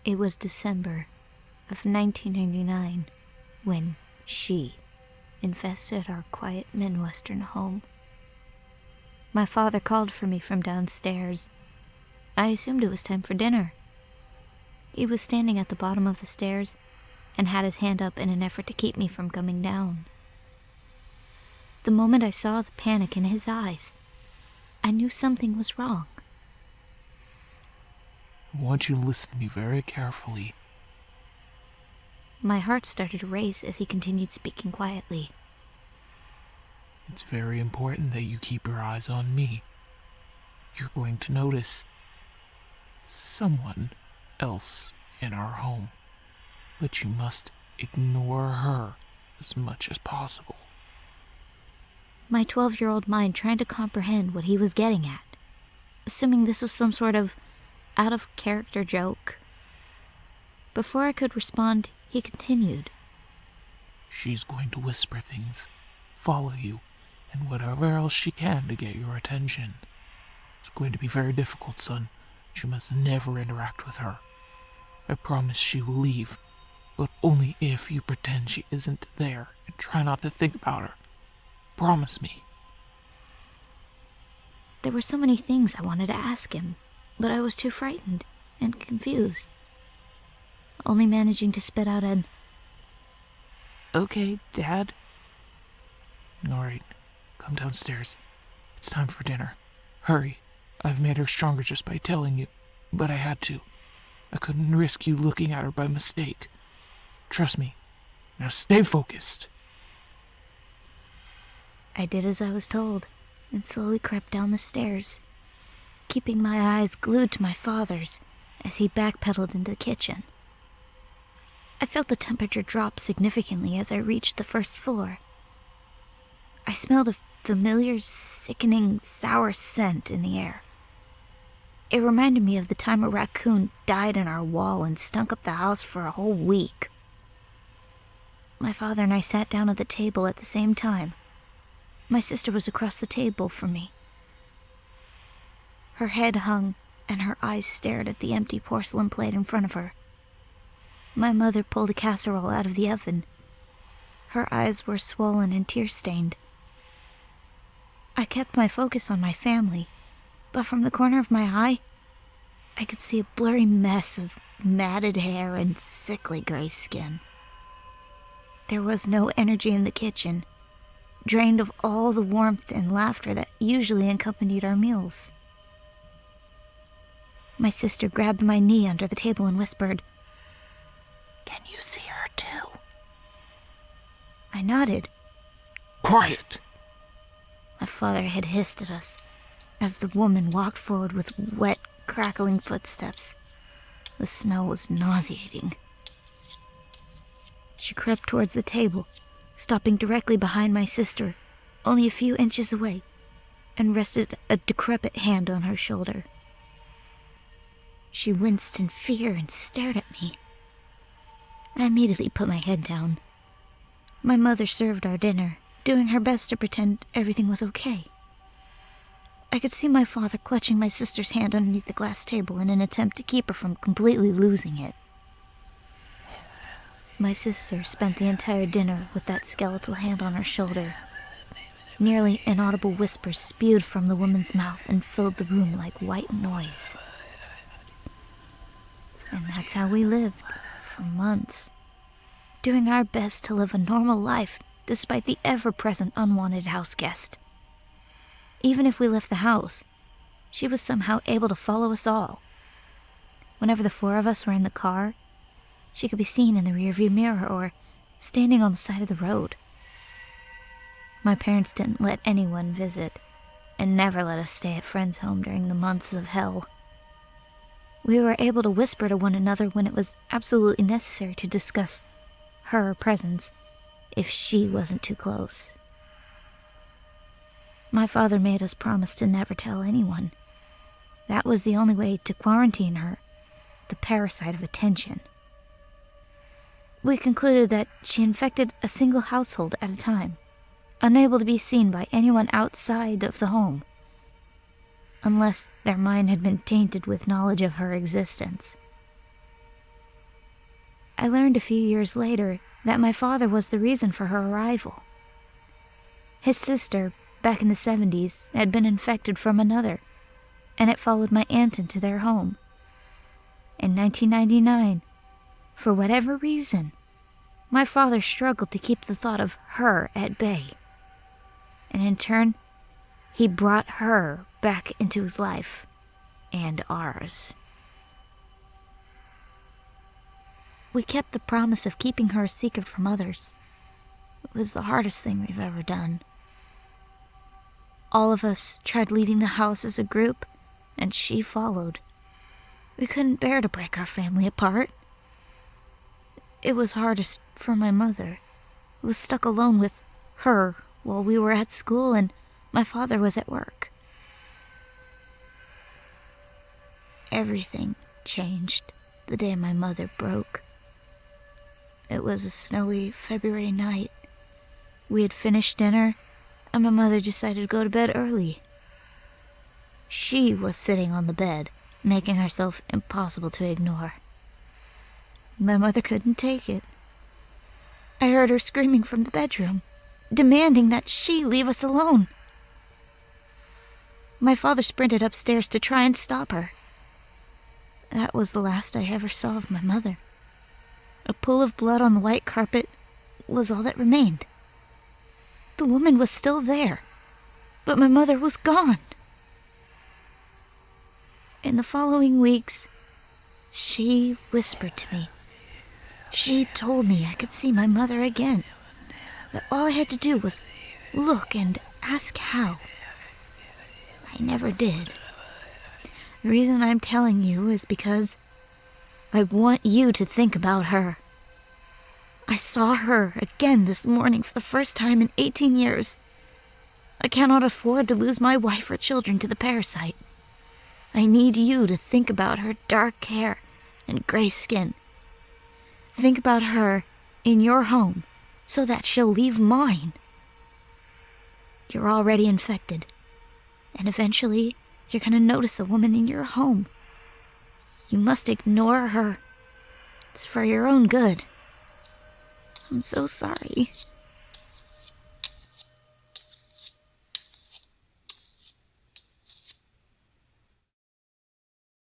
It was December of 1999 when she infested our quiet Midwestern home. My father called for me from downstairs. I assumed it was time for dinner. He was standing at the bottom of the stairs and had his hand up in an effort to keep me from coming down. The moment I saw the panic in his eyes, I knew something was wrong. I want you to listen to me very carefully. My heart started to race as he continued speaking quietly. It's very important that you keep your eyes on me. You're going to notice someone else in our home, but you must ignore her as much as possible. My 12-year-old mind trying to comprehend what he was getting at, assuming this was some sort of out-of-character joke. Before I could respond, he continued. She's going to whisper things, follow you, and whatever else she can to get your attention. It's going to be very difficult, son. You must never interact with her. I promise she will leave, but only if you pretend she isn't there and try not to think about her. Promise me. There were so many things I wanted to ask him, but I was too frightened and confused, only managing to spit out an, "Okay, Dad." All right, come downstairs. It's time for dinner. Hurry. I've made her stronger just by telling you, but I had to. I couldn't risk you looking at her by mistake. Trust me. Now stay focused. I did as I was told and slowly crept down the stairs, keeping my eyes glued to my father's as he backpedaled into the kitchen. I felt the temperature drop significantly as I reached the first floor. I smelled a familiar, sickening, sour scent in the air. It reminded me of the time a raccoon died in our wall and stunk up the house for a whole week. My father and I sat down at the table at the same time. My sister was across the table from me. Her head hung, and her eyes stared at the empty porcelain plate in front of her. My mother pulled a casserole out of the oven. Her eyes were swollen and tear-stained. I kept my focus on my family, but from the corner of my eye, I could see a blurry mess of matted hair and sickly gray skin. There was no energy in the kitchen, drained of all the warmth and laughter that usually accompanied our meals. My sister grabbed my knee under the table and whispered, "Can you see her too?" I nodded. Quiet! My father had hissed at us as the woman walked forward with wet, crackling footsteps. The smell was nauseating. She crept towards the table, stopping directly behind my sister, only a few inches away, and rested a decrepit hand on her shoulder. She winced in fear and stared at me. I immediately put my head down. My mother served our dinner, doing her best to pretend everything was okay. I could see my father clutching my sister's hand underneath the glass table in an attempt to keep her from completely losing it. My sister spent the entire dinner with that skeletal hand on her shoulder. Nearly inaudible whispers spewed from the woman's mouth and filled the room like white noise. And that's how we lived for months, doing our best to live a normal life despite the ever-present unwanted house guest. Even if we left the house, she was somehow able to follow us all. Whenever the four of us were in the car, she could be seen in the rearview mirror or standing on the side of the road. My parents didn't let anyone visit and never let us stay at friends' home during the months of hell. We were able to whisper to one another when it was absolutely necessary to discuss her presence if she wasn't too close. My father made us promise to never tell anyone. That was the only way to quarantine her, the parasite of attention. We concluded that she infected a single household at a time, unable to be seen by anyone outside of the home, unless their mind had been tainted with knowledge of her existence. I learned a few years later that my father was the reason for her arrival. His sister, back in the 70s, had been infected from another, and it followed my aunt into their home. In 1999, for whatever reason, my father struggled to keep the thought of her at bay. And in turn, he brought her back into his life, and ours. We kept the promise of keeping her a secret from others. It was the hardest thing we've ever done. All of us tried leaving the house as a group, and she followed. We couldn't bear to break our family apart. It was hardest for my mother, who was stuck alone with her while we were at school and my father was at work. Everything changed the day my mother broke. It was a snowy February night. We had finished dinner, and my mother decided to go to bed early. She was sitting on the bed, making herself impossible to ignore. My mother couldn't take it. I heard her screaming from the bedroom, demanding that she leave us alone. My father sprinted upstairs to try and stop her. That was the last I ever saw of my mother. A pool of blood on the white carpet was all that remained. The woman was still there, but my mother was gone. In the following weeks, she whispered to me. She told me I could see my mother again, that all I had to do was look and ask how. I never did. The reason I'm telling you is because I want you to think about her. I saw her again this morning for the first time in 18 years. I cannot afford to lose my wife or children to the parasite. I need you to think about her dark hair and gray skin. Think about her in your home so that she'll leave mine. You're already infected, and eventually you're going to notice the woman in your home. You must ignore her. It's for your own good. I'm so sorry.